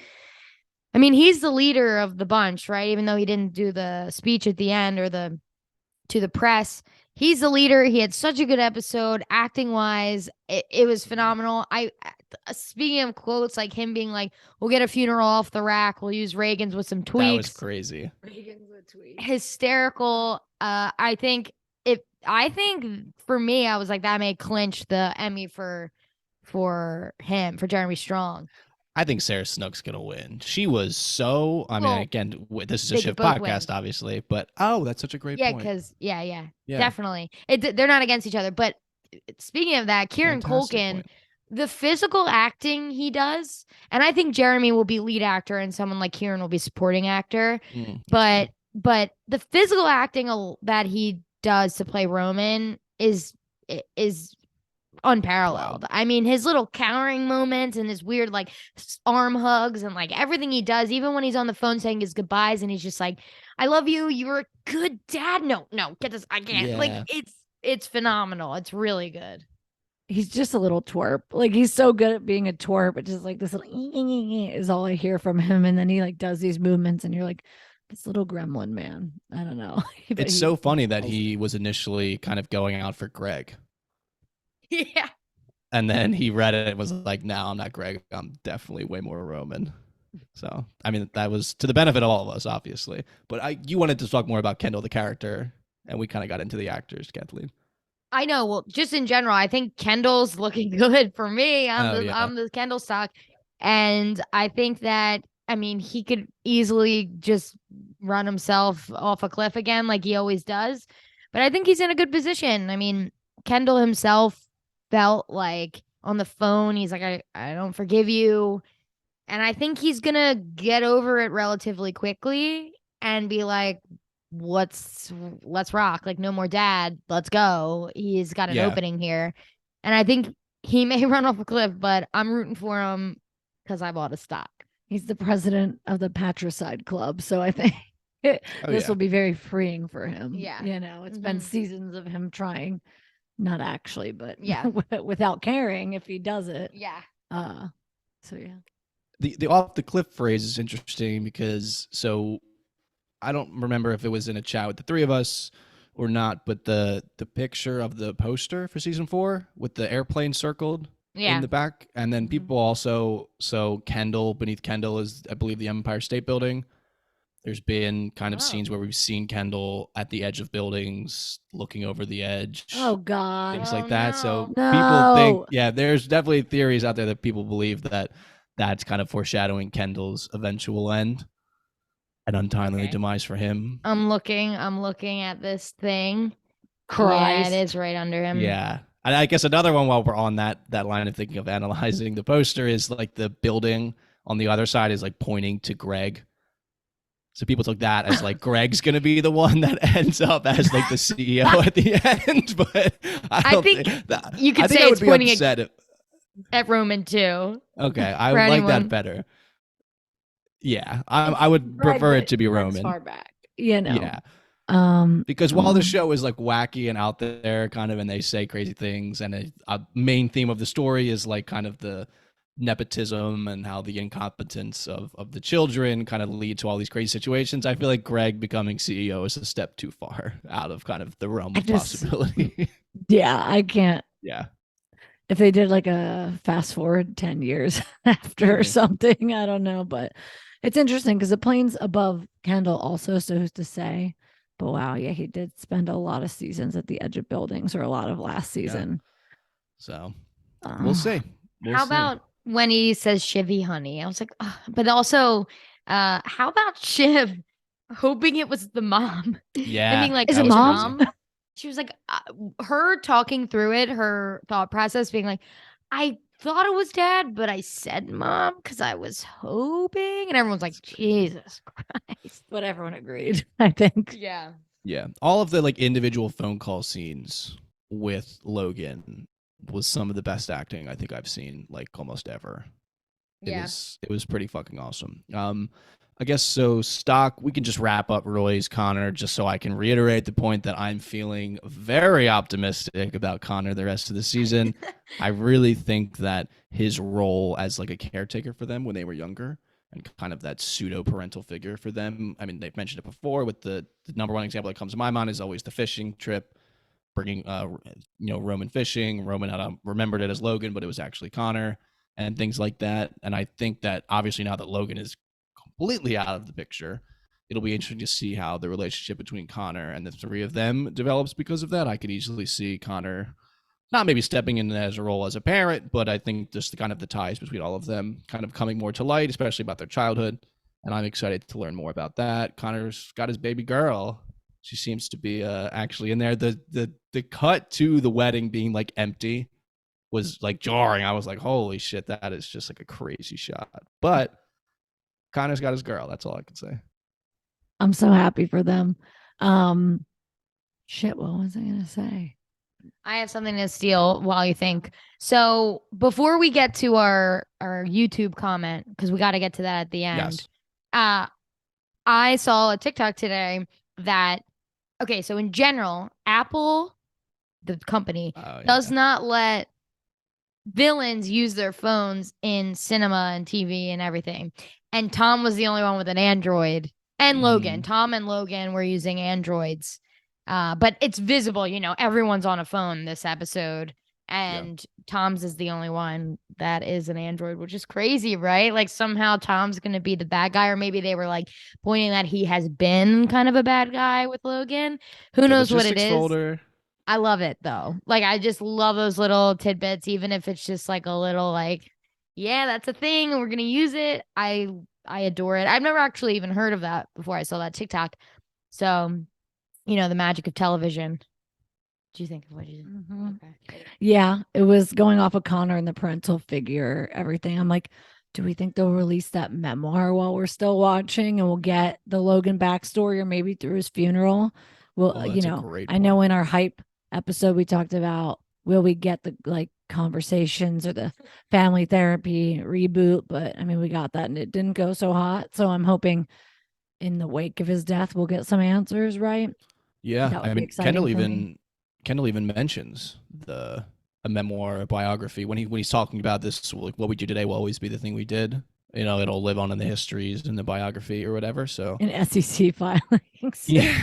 I mean, he's the leader of the bunch, right? Even though he didn't do the speech at the end or to the press. He's the leader. He had such a good episode, acting wise. It was phenomenal. Speaking of quotes, like him being like, "We'll get a funeral off the rack. We'll use Reagan's with some tweaks." That was crazy. Reagan's with tweets. Hysterical. I think for me, I was like, that may clinch the Emmy for Jeremy Strong. I think Sarah Snook's gonna win. She was so. I mean, Well, again, this is a they could shift both podcast, win. obviously, but that's such a great Yeah, point. because yeah, Yeah. definitely. They're not against each other. But speaking of that, Kieran Fantastic Culkin, point. the physical acting he does, and I think Jeremy will be lead actor and someone like Kieran will be supporting actor. That's But fair. the physical acting that he does to play Roman is unparalleled. Wow. I mean, his little cowering moments and his weird like arm hugs and like everything he does, even when he's on the phone saying his goodbyes and he's just like, "I love you. You're a good dad." No, get this. I can't. Yeah. Like it's phenomenal. It's really good. He's just a little twerp. Like he's so good at being a twerp. It's just like this little is all I hear from him. And then he like does these movements and you're like, this little gremlin man. I don't know. But It's he- so funny that he was initially kind of going out for Greg, Yeah. and then he read it and was like, "No, I'm not Greg. I'm definitely way more Roman." So, I mean, that was to the benefit of all of us, obviously. But you wanted to talk more about Kendall, the character, and we kind of got into the actors, Kathleen. I know. Well, just in general, I think Kendall's looking good for me. Yeah. I'm the Kendall stock. And I think that, I mean, he could easily just run himself off a cliff again like he always does. But I think he's in a good position. I mean, Kendall himself felt like on the phone, he's like, I don't forgive you. And I think he's going to get over it relatively quickly and be like, let's rock. Like, no more dad. Let's go. He's got an Yeah. opening here. And I think he may run off a cliff, but I'm rooting for him because I bought a stock. He's the president of the Patricide Club. So I think this yeah. will be very freeing for him. Yeah. You know, it's been Mhm. seasons of him trying, not actually, but Yeah. without caring if he does it. Yeah. So yeah. The off the cliff phrase is interesting because I don't remember if it was in a chat with the three of us or not, but the picture of the poster for season 4 with the airplane circled Yeah. in the back, and then Mhm. people also Kendall, beneath Kendall is, I believe, the Empire State Building. There's been kind of Oh. scenes where we've seen Kendall at the edge of buildings, looking over the edge. Oh God. Things Oh, like that. So no. people think, No. yeah, there's definitely theories out there that people believe that that's kind of foreshadowing Kendall's eventual end, an untimely Okay. demise for him. I'm looking at this thing. Christ. Yeah, it is right under him. Yeah. And I guess another one while we're on that line of thinking of analyzing the poster is like the building on the other side is like pointing to Greg. So people took that as like Greg's going to be the one that ends up as like the CEO at the end. But I don't think that, you could I think say I would it's be pointing upset if, at Roman too. okay, I For would like anyone. that better. Yeah, I would Greg prefer went- it to be Greg's Roman. far back. You know. Yeah, because while um, the show is like wacky and out there, kind of, and they say crazy things, and a main theme of the story is like kind of the nepotism and how the incompetence of the children kind of lead to all these crazy situations. I feel like Greg becoming CEO is a step too far out of kind of the realm I of just- possibility. yeah, I can't. Yeah, If they did like a fast forward 10 years after or Maybe. something, I don't know. But it's interesting because the plane's above Kendall also. So who's to say? But wow, yeah, he did spend a lot of seasons at the edge of buildings, or a lot of last season. So we'll see. We'll How see. about when he says Shivy honey? I was like, "Ugh." But also, how about Shiv hoping it was the mom? Yeah, And being like, Is it that was mom? crazy. She was like, her talking through it, her thought process being like, I thought it was dad, but I said mom because I was hoping. And everyone's like, Jesus Christ. But everyone agreed, I think. Yeah. Yeah, all of the like individual phone call scenes with Logan was some of the best acting I think I've seen like almost ever. Yeah. It was pretty fucking awesome. I guess so. Stock. We can just wrap up Roy's Connor, just so I can reiterate the point that I'm feeling very optimistic about Connor the rest of the season. I really think that his role as like a caretaker for them when they were younger and kind of that pseudo parental figure for them. I mean, they've mentioned it before. With the number one example that comes to my mind is always the fishing trip, bringing Roman fishing. Roman had remembered it as Logan, but it was actually Connor and things like that. And I think that obviously now that Logan is completely out of the picture, it'll be interesting to see how the relationship between Connor and the three of them develops because of that. I could easily see Connor not maybe stepping in as a role as a parent, but I think just the kind of the ties between all of them kind of coming more to light, especially about their childhood. And I'm excited to learn more about that. Connor's got his baby girl. She seems to be actually in there. The cut to the wedding being like empty was like jarring. I was like, holy shit, that is just like a crazy shot. But Connor's got his girl. That's all I can say. I'm so happy for them. Shit, what was I gonna say? I have something to steal while you think. So before we get to our YouTube comment, because we got to get to that at the end. Yes. I saw a TikTok today that, okay, so in general, Apple, the company, does not let villains use their phones in cinema and TV and everything. And Tom was the only one with an Android, and Logan. Tom and Logan were using Androids. But it's visible, everyone's on a phone this episode. And Tom's is the only one that is an Android, which is crazy, right? Like somehow Tom's going to be the bad guy, or maybe they were like pointing that he has been kind of a bad guy with Logan. Who knows what it is? Folder. I love it though. Like I just love those little tidbits, even if it's just like a little like, yeah, that's a thing. We're going to use it. I adore it. I've never actually even heard of that before I saw that TikTok. So, the magic of television. Do you think of what you did? Mm-hmm. Okay. Yeah, it was going off of Connor and the parental figure, everything. I'm like, do we think they'll release that memoir while we're still watching, and we'll get the Logan backstory, or maybe through his funeral? Well, I know in our hype episode we talked about, will we get the like conversations or the family therapy reboot? But I mean, we got that and it didn't go so hot. So I'm hoping in the wake of his death we'll get some answers, right? Yeah, I mean, Kendall even mentions a memoir, a biography when he's talking about this. Like, what we do today will always be the thing we did. It'll live on in the histories and the biography or whatever. So in SEC filings. Yeah,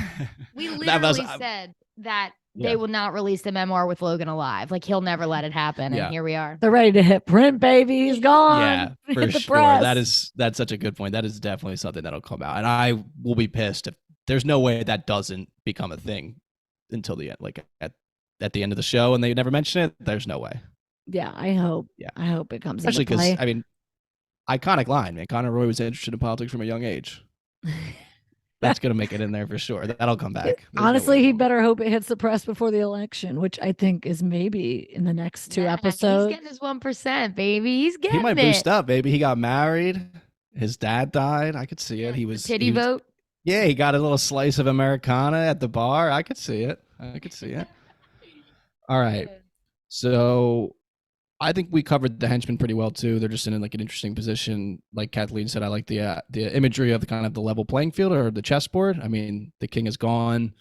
we literally said that they will not release the memoir with Logan alive. Like he'll never let it happen. And here we are. They're ready to hit print, baby. He's gone. Yeah, for sure. That's such a good point. That is definitely something that'll come out, and I will be pissed if there's no way that doesn't become a thing until the end, like at the end of the show, and they never mention it. There's no way. Yeah, I hope. Yeah, I hope it comes. Especially because I mean, iconic line, man. Connor Roy was interested in politics from a young age. That's gonna make it in there for sure. That'll come back. Honestly, he better hope it hits the press before the election, which I think is maybe in the next 2 episodes. He's getting his 1%, baby. He's getting it. He might boost up, baby. He got married. His dad died. I could see it. He was titty vote. Yeah, he got a little slice of Americana at the bar. I could see it. All right. So I think we covered the henchmen pretty well too. They're just in like an interesting position. Like Kathleen said, I like the imagery of the kind of the level playing field or the chessboard. I mean, the king is gone.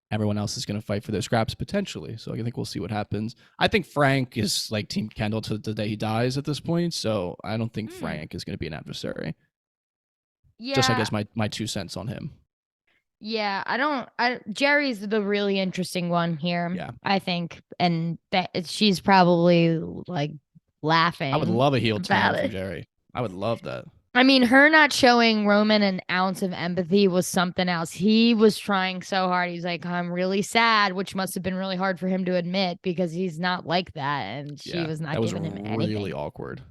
Everyone else is going to fight for their scraps potentially. So I think we'll see what happens. I think Frank is like Team Kendall to the day he dies at this point. So I don't think Frank is going to be an adversary. Yeah. Just I guess my 2 cents on him. Yeah, Jerry's the really interesting one here. Yeah. I think. And that she's probably like laughing. I would love a heel turn for Jerry. I would love that. I mean, her not showing Roman an ounce of empathy was something else. He was trying so hard. He's like, I'm really sad, which must have been really hard for him to admit because he's not like that. And she was not that was giving him really anything. awkward.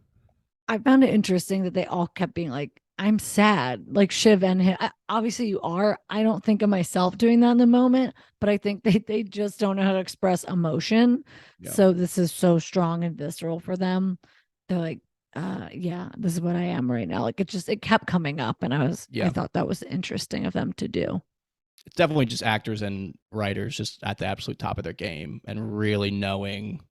I found it interesting that they all kept being like, I'm sad, like Shiv and him. Obviously, you are. I don't think of myself doing that in the moment, but I think they just don't know how to express emotion. Yeah. So this is so strong and visceral for them. They're like, yeah, this is what I am right now. Like it kept coming up, and I thought that was interesting of them to do. It's definitely just actors and writers just at the absolute top of their game and really knowing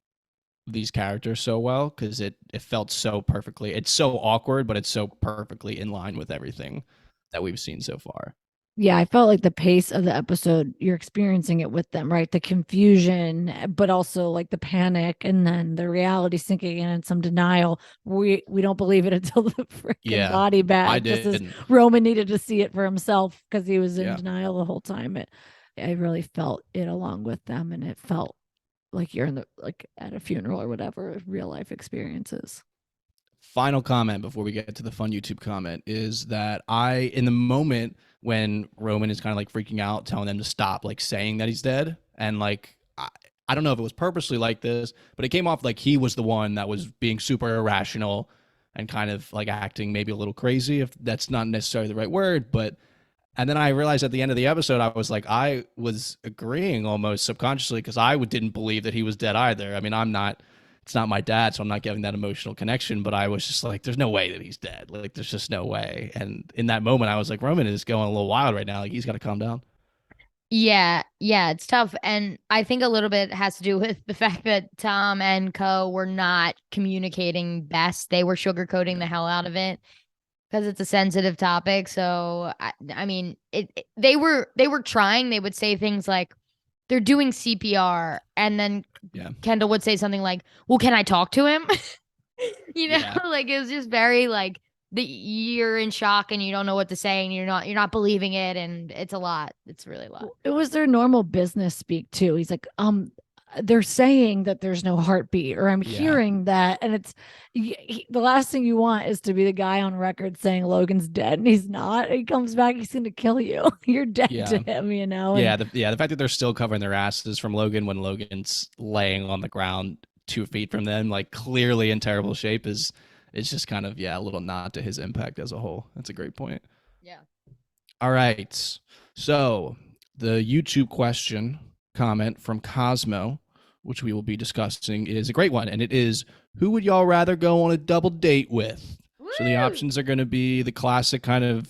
these characters so well, because it felt so perfectly. It's so awkward, but it's so perfectly in line with everything that we've seen so far. Yeah, I felt like the pace of the episode, you're experiencing it with them, right? The confusion, but also like the panic and then the reality sinking in and some denial. We don't believe it until the freaking body bag. Just as Roman needed to see it for himself because he was in denial the whole time. I really felt it along with them, and it felt like you're at a funeral or whatever, real life experiences. Final comment before we get to the fun YouTube comment is that in the moment when Roman is kind of like freaking out, telling them to stop like saying that he's dead, and like I don't know if it was purposely like this, but it came off like he was the one that was being super irrational and kind of like acting maybe a little crazy, if that's not necessarily the right word. But and then I realized at the end of the episode, I was like, I was agreeing almost subconsciously because I didn't believe that he was dead either. I mean, it's not my dad, so I'm not getting that emotional connection, but I was just like, there's no way that he's dead. Like, there's just no way. And in that moment, I was like, Roman is going a little wild right now. Like, he's got to calm down. Yeah, it's tough. And I think a little bit has to do with the fact that Tom and Co were not communicating best. They were sugarcoating the hell out of it because it's a sensitive topic. So I mean, they were trying. They would say things like, they're doing CPR, and then Kendall would say something like, well, can I talk to him? Like it was just very like you're in shock and you don't know what to say and you're not believing it, and it's a lot. It's really a lot. It was their normal business speak too. He's like, they're saying that there's no heartbeat, or I'm hearing that, and it's the last thing you want is to be the guy on record saying Logan's dead, and he's not. He comes back, he's going to kill you. You're dead to him, The fact that they're still covering their asses from Logan when Logan's laying on the ground 2 feet from them, like clearly in terrible shape, is just kind of a little nod to his impact as a whole. That's a great point. Yeah. All right, so the YouTube comment from Cosmo, which we will be discussing, is a great one, and it is, who would y'all rather go on a double date with? Woo! So the options are going to be the classic kind of,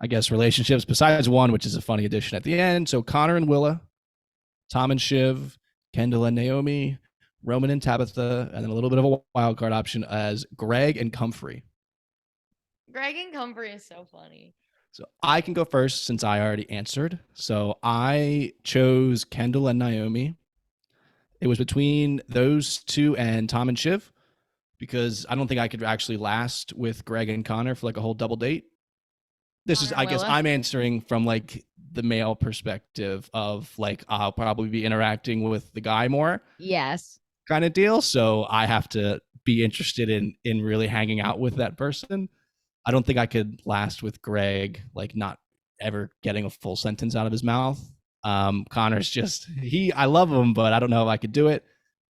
I guess, relationships, besides one, which is a funny addition at the end. So Connor and Willa, Tom and Shiv, Kendall and Naomi, Roman and Tabitha, and then a little bit of a wild card option as Greg and Comfrey. Greg and Comfrey is so funny. So I can go first since I already answered. So I chose Kendall and Naomi. It was between those two and Tom and Shiv, because I don't think I could actually last with Greg and Connor for like a whole double date. This is, I guess I'm answering from like the male perspective of like, I'll probably be interacting with the guy more. Yes. Kind of deal. So I have to be interested in really hanging out with that person. I don't think I could last with Greg, like not ever getting a full sentence out of his mouth. Connor's just, I love him, but I don't know if I could do it.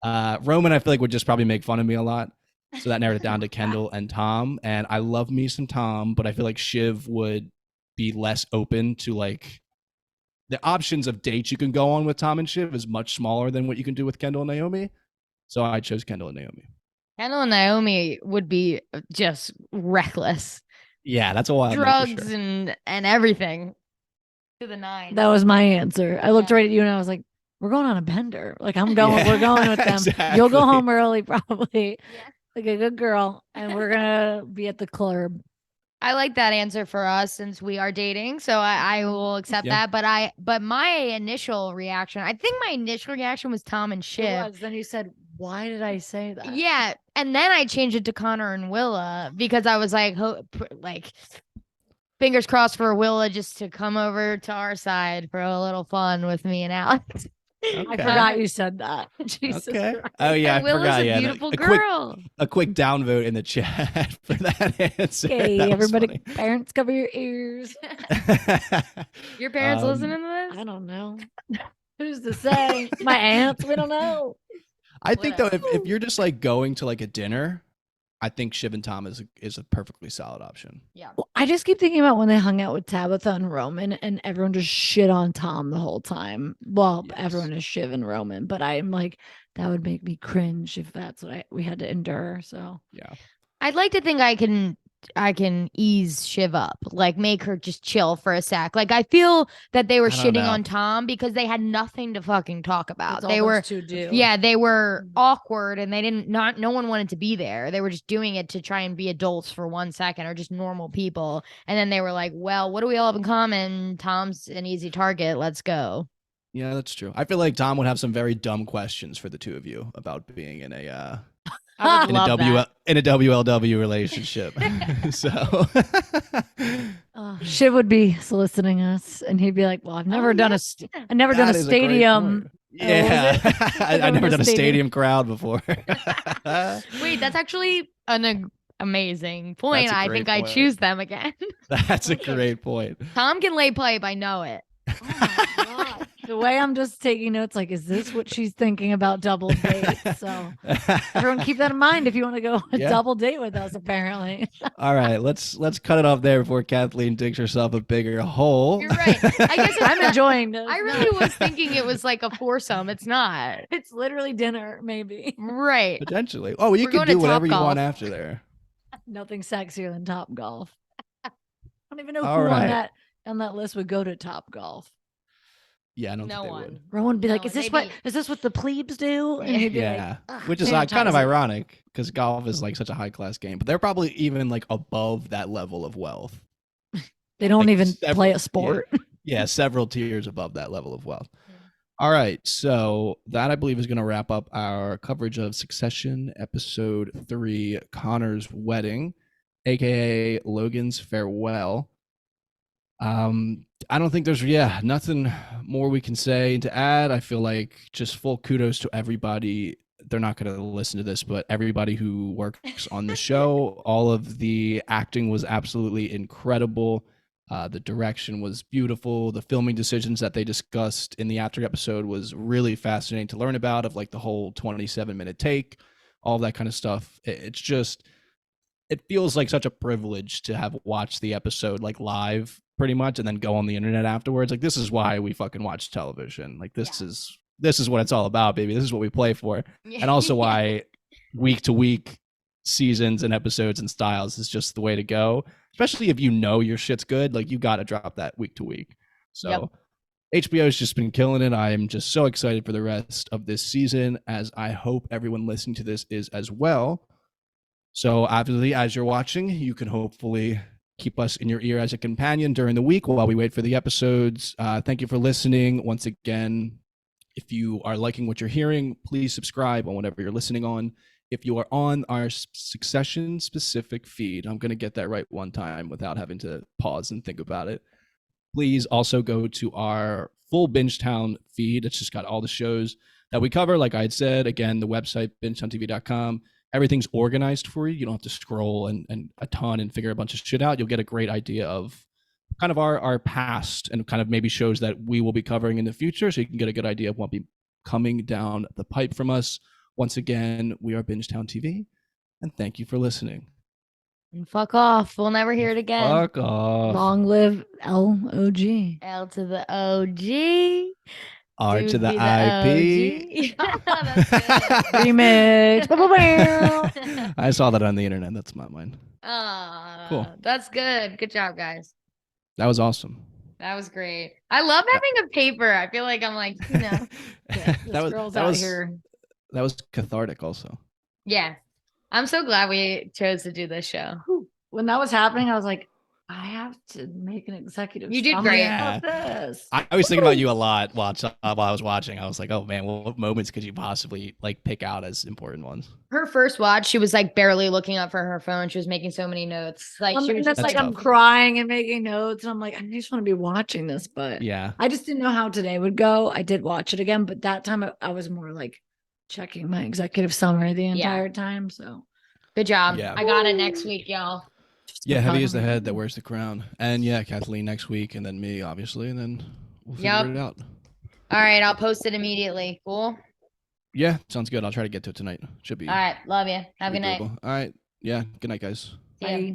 Roman, I feel like would just probably make fun of me a lot. So that narrowed it down to Kendall and Tom. And I love me some Tom, but I feel like Shiv would be less open to like the options of dates you can go on with Tom and Shiv is much smaller than what you can do with Kendall and Naomi. So I chose Kendall and Naomi. Kendall and Naomi would be just reckless. Yeah, that's a wild drugs and everything to the nine. That was my answer. I looked right at you and I was like, we're going on a bender. Like we're going with them. Exactly. You'll go home early probably. Yeah. Like a good girl. And we're going to be at the club. I like that answer for us since we are dating. So I will accept that. But my initial reaction, I think my initial reaction was Tom and Shiv. Then you said, why did I say that? Yeah. And then I changed it to Connor and Willa because I was like, fingers crossed for Willa just to come over to our side for a little fun with me and Alex. I Okay. forgot you said that. Jesus Okay. Christ. Oh yeah, I Willow's forgot. a Yeah, beautiful a girl. quick downvote in the chat for that answer. Okay, That was everybody, funny. parents, cover your ears. Your parents Um, listening to I this? don't know. Who's to say? My aunts, we don't know. I think though, Whatever. if you're just like going to like a dinner, I think Shiv and Tom is a perfectly solid option. Yeah. Well, I just keep thinking about when they hung out with Tabitha and Roman, and everyone just shit on Tom the whole time. Well, Yes. everyone is Shiv and Roman, but I'm like, that would make me cringe if that's what we had to endure. So Yeah. I'd like to think I can ease Shiv up, like make her just chill for a sec. Like I feel that they were I don't shitting know. on Tom because they had nothing to fucking talk about. that's all They those were two do. yeah, they were Mhm. awkward and they didn't not no one wanted to be there. They were just doing it to try and be adults for 1 second or just normal people. And then they were like, "Well, what do we all have in common? Tom's an easy target. Let's go." Yeah, that's true. I feel like Tom would have some very dumb questions for the two of you about being in a I would in a love that. in a WLW relationship. So Shiv would be soliciting us, and he'd be like, "Well, I've never done yeah. I've never done a That is great stadium." point. was Yeah, it? I've never done a stadium crowd before. Wait, that's actually an amazing point. That's a I great think I point. choose them again. That's a Okay. great point. Tom can lay pipe. I know it. Oh my God. The way I'm just taking notes, like, is this what she's thinking about double dates? So everyone keep that in mind if you want to go a Yeah. double date with us, apparently. All right, let's cut it off there before Kathleen digs herself a bigger hole. You're right. I guess it's I'm not- enjoying this. I No. really was thinking it was like a foursome. It's not. It's literally dinner, maybe. Right. Potentially. Oh, you We're can going to do whatever you Topgolf. want after there. Nothing sexier than Top Golf. I don't even know All who right. on that list would go to Top Golf. Yeah, I don't No think they one. would. Rowan would be like, No, "Is this they'd what the plebes do?" And he'd be Yeah, like, "Ugh, which is fantastic." kind of ironic because golf is like such a high class game, but they're probably even like above that level of wealth. They don't like even several- play yeah. a sport. Yeah, several tiers above that level of wealth. Mm. All right, so that I believe is going to wrap up our coverage of Succession episode 3, Connor's Wedding, aka Logan's Farewell. I don't think there's nothing more we can say to add. I feel like just full kudos to everybody. They're not going to listen to this, but everybody who works on the show, all of the acting was absolutely incredible. The direction was beautiful. The filming decisions that they discussed in the after episode was really fascinating to learn about, of like the whole 27-minute take, all that kind of stuff. It's just, it feels like such a privilege to have watched the episode like live pretty much and then go on the internet afterwards. Like, this is why we fucking watch television. Like, this is what it's all about, baby. This is what we play for. And also why week to week seasons and episodes and styles is just the way to go, especially if you know your shit's good. Like, you got to drop that week to week. So HBO's just been killing it. I am just so excited for the rest of this season, as I hope everyone listening to this is as well. So obviously, as you're watching, you can hopefully keep us in your ear as a companion during the week while we wait for the episodes. Thank you for listening. Once again, if you are liking what you're hearing, please subscribe on whatever you're listening on. If you are on our Succession specific feed, I'm going to get that right one time without having to pause and think about it. Please also go to our full Bingetown feed. It's just got all the shows that we cover. Like I had said, again, the website, bingetowntv.com. Everything's organized for you. You don't have to scroll and a ton and figure a bunch of shit out. You'll get a great idea of kind of our past and kind of maybe shows that we will be covering in the future, so you can get a good idea of what will be coming down the pipe from us. Once again, we are Bingetown TV, and thank you for listening. And fuck off. We'll never hear it again. Fuck off. Long live LOG. L to the OG. R Dude to the be IP. OG. That's good. Remix. Bow-bow-bow. I saw that on the internet. That's not mine. Cool. That's good. Good job, guys. That was awesome. That was great. I love having a paper. I feel like I'm like, you know. Yeah, that this was girl's that out was here. that was cathartic also. Yeah. I'm so glad we chose to do this show. When that was happening, I was like, I have to make an executive. You did summary great. about this. I was thinking about you a lot while I was watching. I was like, oh man, what moments could you possibly like pick out as important ones? Her first watch, she was like barely looking up for her phone. She was making so many notes. Like she And was that's just like That's I'm tough. crying and making notes, and I'm like, I just want to be watching this, but Yeah. I just didn't know how today would go. I did watch it again, but that time I was more like checking my executive summary the entire time. So good job. Yeah. I got it next week, y'all. Yeah, heavy is the head that wears the crown. And yeah, Kathleen next week, and then me, obviously, and then we'll figure Yep. it out. All right, I'll post it immediately. Cool. Yeah, sounds good. I'll try to get to it tonight. Should be. All right, love you. Have a should be good night. doable. All right. Yeah. Good night, guys. See ya. Bye.